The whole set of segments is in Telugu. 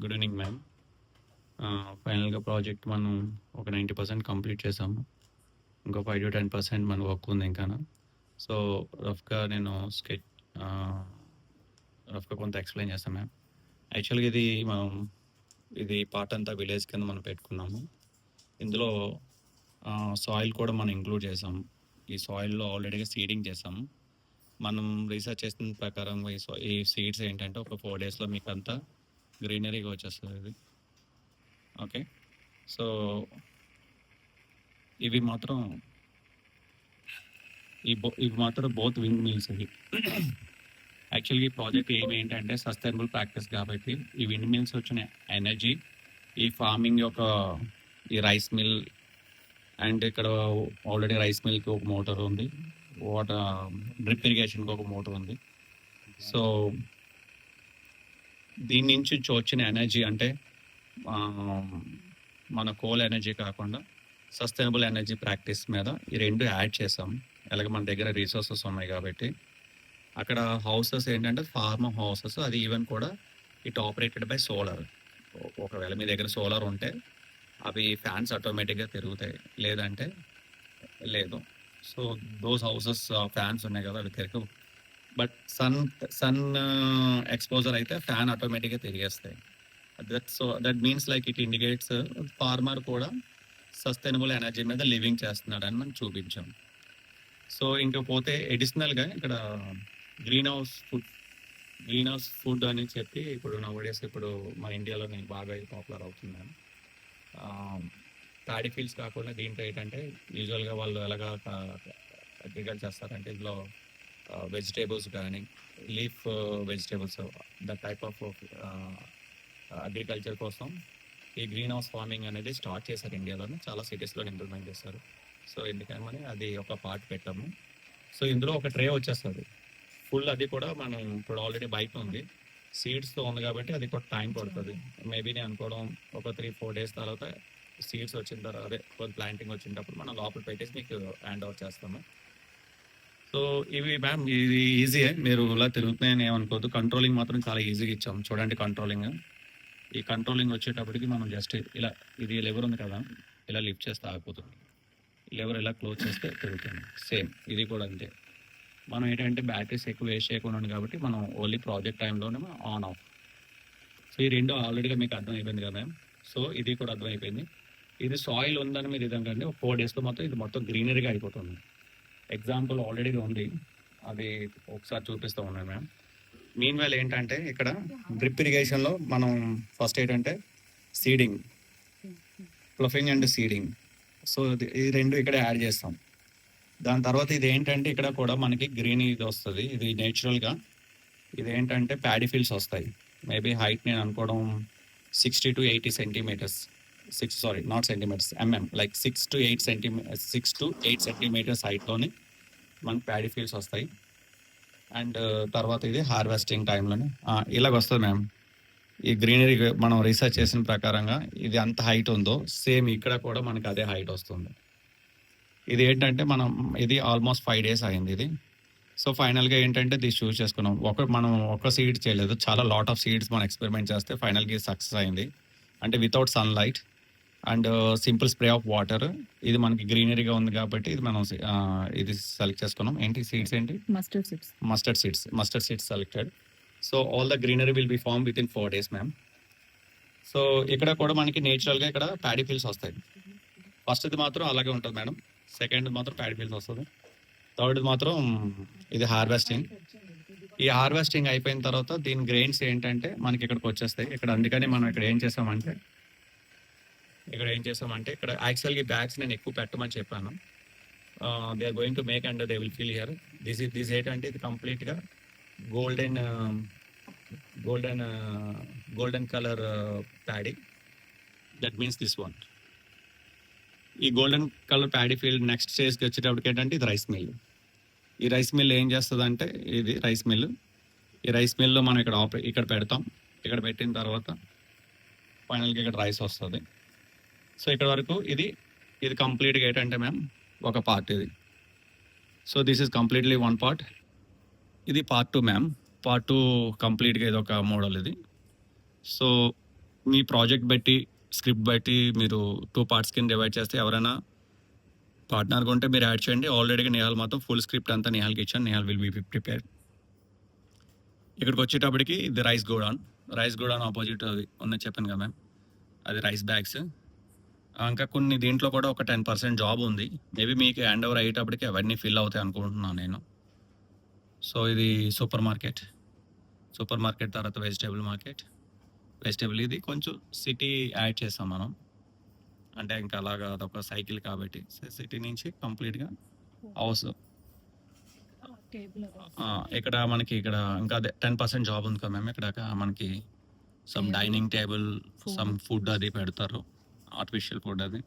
Good evening ma'am. ఫైనల్గా ప్రాజెక్ట్ మనం ఒక 90% కంప్లీట్ చేసాము. ఇంకో 5 to 10% మన వర్క్ ఉంది ఇంకా. సో రఫ్గా నేను రఫ్గా కొంత ఎక్స్ప్లెయిన్ చేస్తాను మ్యామ్. యాక్చువల్గా ఇది పార్ట్ అంతా విలేజ్ కింద మనం పెట్టుకున్నాము. ఇందులో సాయిల్ కూడా మనం ఇంక్లూడ్ చేసాము. ఈ సాయిల్లో ఆల్రెడీగా సీడింగ్ చేసాము. మనం రీసెర్చ్ చేసిన ప్రకారం ఈ సీడ్స్ ఏంటంటే ఒక 4 daysలో మీకు అంతా గ్రీనరీగా వచ్చేస్తుంది ఇది. ఓకే. సో ఇవి మాత్రం ఇవి మాత్రం బోత్ విండ్ మిల్స్ ఇవి. యాక్చువల్గా ఈ ప్రాజెక్ట్ ఏంటంటే సస్టైనబుల్ ప్రాక్టీస్ కాబట్టి ఈ విండ్ మిల్స్ వచ్చిన ఎనర్జీ ఈ ఫార్మింగ్ యొక్క ఈ రైస్ మిల్ అండ్ ఇక్కడ ఆల్రెడీ రైస్ మిల్కి ఒక మోటార్ ఉంది, వాటర్ డ్రిప్ ఇరిగేషన్కి ఒక మోటార్ ఉంది. సో దీని నుంచి వచ్చిన ఎనర్జీ అంటే మన కోల్ ఎనర్జీ కాకుండా సస్టైనబుల్ ఎనర్జీ ప్రాక్టీస్ మీద ఈ రెండు యాడ్ చేసాం. అలాగే మన దగ్గర రీసోర్సెస్ ఉన్నాయి కాబట్టి అక్కడ హౌసెస్ ఏంటంటే ఫార్మ్ హౌసెస్, అది ఈవెన్ కూడా ఇట్ ఆపరేటెడ్ బై సోలార్. ఒకవేళ మీ దగ్గర సోలార్ ఉంటే అవి ఫ్యాన్స్ ఆటోమేటిక్గా తిరుగుతాయి, లేదంటే లేదు. సో దోస్ హౌసెస్ ఫ్యాన్స్ ఉన్నాయి కదా, అవి తిరగవు. బట్ సన్ ఎక్స్పోజర్ అయితే ఫ్యాన్ ఆటోమేటిక్గా తిరిగేస్తాయి. That means like it indicates farmer కూడా సస్టైనబుల్ ఎనర్జీ మీద లివింగ్ చేస్తున్నాడని మనం చూపించాం. సో ఇంకపోతే ఎడిషనల్గా ఇక్కడ గ్రీన్ హౌస్ ఫుడ్ అని చెప్పి ఇప్పుడు నవడేస్ ఇప్పుడు మన ఇండియాలో నేను బాగా పాపులర్ అవుతున్నాను. ప్యాడీ ఫీల్డ్స్ కాకుండా దీంట్లో ఏంటంటే యూజువల్గా వాళ్ళు ఎలాగా అగ్రికల్చర్ చేస్తారంటే ఇందులో వెజిటేబుల్స్ కానీ leaf vegetables the type of agriculture కోసం ఈ గ్రీన్ హౌస్ ఫార్మింగ్ అనేది స్టార్ట్ చేశారు ఇండియాలోనే, చాలా సిటీస్లో ఇంప్లిమెంట్ చేస్తారు. సో ఎందుకని అది ఒక పార్ట్ పెట్టాము. సో ఇందులో ఒక ట్రే వచ్చేస్తుంది ఫుల్, అది కూడా మనం ఇప్పుడు ఆల్రెడీ బయట ఉంది, సీడ్స్తో ఉంది కాబట్టి అది కూడా టైం పడుతుంది. మేబీ నేను అనుకోవడం ఒక 3-4 days తర్వాత సీడ్స్ వచ్చిన తర్వాత అదే ప్లాంటింగ్ వచ్చినప్పుడు మనం లోపల పెట్టేసి మీకు హ్యాండ్ ఓవర్ చేస్తాము. సో ఇవి మ్యామ్ ఇది ఈజీయే, మీరు ఇలా తిరుగుతున్నాయని ఏమనుకోవద్దు. కంట్రోలింగ్ మాత్రం చాలా ఈజీగా ఇచ్చాం. చూడండి కంట్రోలింగ్, ఈ కంట్రోలింగ్ వచ్చేటప్పటికి మనం జస్ట్ ఇలా, ఇది లెవర్ ఉంది కదా, ఇలా లిఫ్ట్ చేస్తే ఆగిపోతుంది, లెవర్ ఇలా క్లోజ్ చేస్తే తిరుగుతుంది. సేమ్ ఇది కూడా అంతే. మనం ఏంటంటే బ్యాటరీస్ ఎక్కువ వేస్ట్ చేయకుండా ఉంది కాబట్టి మనం ఓన్లీ ప్రాజెక్ట్ టైంలోనే ఆన్ ఆఫ్. సో ఈ రెండు ఆల్రెడీగా మీకు అర్థమైపోయింది కదా మ్యామ్. సో ఇది కూడా అర్థమైపోయింది. ఇది సాయిల్ ఉందని మీరు ఇదంటే ఒక 4 daysలో మొత్తం ఇది మొత్తం గ్రీనరీగా అయిపోతుంది. ఎగ్జాంపుల్ ఆల్రెడీగా ఉంది, అది ఒకసారి చూపిస్తూ ఉన్నాను మ్యామ్. మీన్ వైల్ ఏంటంటే ఇక్కడ డ్రిప్ ఇరిగేషన్లో మనం ఫస్ట్ ఏంటంటే seeding, ploughing and seeding. So ఈ రెండు ఇక్కడ యాడ్ చేస్తాం. దాని తర్వాత ఇది ఏంటంటే ఇక్కడ కూడా మనకి గ్రీన్ ఇది వస్తుంది. ఇది నేచురల్గా ఇది ఏంటంటే ప్యాడీ ఫీల్డ్స్ వస్తాయి. మేబీ హైట్ నేను అనుకోవడం 60 to 80 centimeters, not centimetres, like 6 to 8 centimeters హైట్లోనే మనకి ప్యాడీ ఫీల్డ్స్ వస్తాయి. అండ్ తర్వాత ఇది హార్వెస్టింగ్ టైంలోనే ఇలాగ వస్తుంది మ్యామ్. ఈ గ్రీనరీ మనం రీసెర్చ్ చేసిన ప్రకారంగా ఇది అంత హైట్ ఉందో సేమ్ ఇక్కడ కూడా మనకి అదే హైట్ వస్తుంది. ఇది ఏంటంటే ఇది ఆల్మోస్ట్ 5 days అయింది ఇది. సో ఫైనల్గా ఏంటంటే ఇది చూస్ చేసుకున్నాం. మనం ఒక సీడ్ చేయలేదు, చాలా లాట్ ఆఫ్ సీడ్స్ మనం ఎక్స్పెరిమెంట్ చేస్తే ఫైనల్గా సక్సెస్ అయింది. అంటే without sunlight and simple spray of water. ఇది మనకి గ్రీనరీగా ఉంది కాబట్టి ఇది మనం ఇది సెలెక్ట్ చేసుకున్నాం. ఏంటి సీడ్స్ ఏంటి? Mustard seeds selected. So all the greenery will be farm within 4 days ma'am. So ఇక్కడ కూడా మనకి నేచురల్గా ఇక్కడ ప్యాడీ ఫీల్డ్స్ వస్తాయి. ఫస్ట్ది మాత్రం అలాగే ఉంటుంది మేడం, సెకండ్ మాత్రం ప్యాడీ ఫీల్డ్స్ వస్తుంది, థర్డ్ మాత్రం ఇది హార్వెస్టింగ్. ఈ హార్వెస్టింగ్ అయిపోయిన తర్వాత దీని గ్రెయిన్స్ ఏంటంటే మనకి ఇక్కడికి వచ్చేస్తాయి. ఇక్కడ అందుకని మనం ఇక్కడ ఏం చేసామంటే ఇక్కడ యాక్చువల్గా ఈ బ్యాగ్స్ నేను ఎక్కువ పెట్టమని చెప్పాను. They are going to make and they will feel here. This ఏంటంటే ఇది కంప్లీట్గా golden colour paddy. That means this one. ఈ golden colour paddy field next స్టేజ్కి వచ్చేటప్పటికి ఏంటంటే ఇది రైస్ మిల్. ఈ రైస్ మిల్ ఏం చేస్తుంది అంటే ఇది రైస్ మిల్. ఈ రైస్ మిల్లో మనం ఇక్కడ పెడతాం. ఇక్కడ పెట్టిన తర్వాత ఫైనల్గా ఇక్కడ రైస్ వస్తుంది. సో ఇక్కడ వరకు ఇది కంప్లీట్గా ఏంటంటే మ్యామ్ ఒక పార్ట్ ఇది. So this is completely one part. ఇది పార్ట్ 2 మ్యామ్. పార్ట్ 2 కంప్లీట్గా ఇది ఒక మోడల్ ఇది. సో మీ ప్రాజెక్ట్ బట్టి, స్క్రిప్ట్ బట్టి మీరు 2 పార్ట్స్ కింద డివైడ్ చేస్తే ఎవరైనా పార్ట్నర్‌గా ఉంటే మీరు యాడ్ చేయండి. ఆల్రెడీగా నిహాల్ మొత్తం ఫుల్ స్క్రిప్ట్ అంతా నిహాల్‌కి ఇచ్చాను. Nihal will be prepared. ఇక్కడికొచ్చేటప్పటికి ఇది rice godown. Rice godown opposite అది ఉన్నది చెప్పాను కదా మ్యామ్. అది రైస్ బ్యాగ్స్. ఇంకా కొన్ని దీంట్లో కూడా ఒక 10% జాబ్ ఉంది. మేబీ మీకు హ్యాండ్ ఓవర్ అయ్యేటప్పటికి అవన్నీ ఫిల్ అవుతాయి అనుకుంటున్నాను నేను. సో ఇది సూపర్ మార్కెట్. సూపర్ మార్కెట్ తర్వాత వెజిటబుల్ మార్కెట్. వెజిటబుల్ ఇది కొంచెం సిటీ యాడ్ చేసాం మనం. అంటే ఇంకా అలాగా అదొక సైకిల్ కాబట్టి సిటీ నుంచి కంప్లీట్‌గా హౌస్. ఇక్కడ మనకి ఇక్కడ ఇంకా అదే 10% జాబ్ ఉంది కదా మ్యామ్. ఇక్కడ మనకి some dining table, some food అది పెడతారు. ఆర్టిఫిషియల్ ఫుడ్ అది.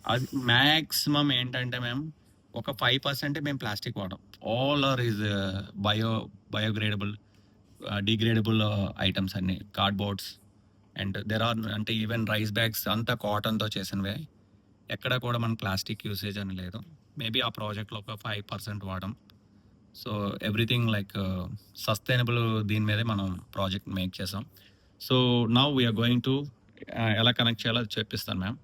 అది మ్యాక్సిమం ఏంటంటే మ్యామ్ ఒక 5% మేము ప్లాస్టిక్ వాడం. All are is biodegradable, degradable items అన్నీ. కార్డ్‌బోర్డ్స్ అండ్ దేర్ ఆర్ అంటే ఈవెన్ రైస్ బ్యాగ్స్ అంతా కాటన్‌తో చేసినవే. ఎక్కడ కూడా మనకు ప్లాస్టిక్ యూసేజ్ అని లేదు. మేబీ ఆ ప్రాజెక్ట్‌లో ఒక 5% వాడాం. సో ఎవ్రీథింగ్ లైక్ సస్టైనబుల్ దీని మీదే మనం ప్రాజెక్ట్ మేక్ చేసాం. So now we're going to ఎలా కనెక్ట్ చేయాలో అది చెప్పిస్తాను మ్యామ్.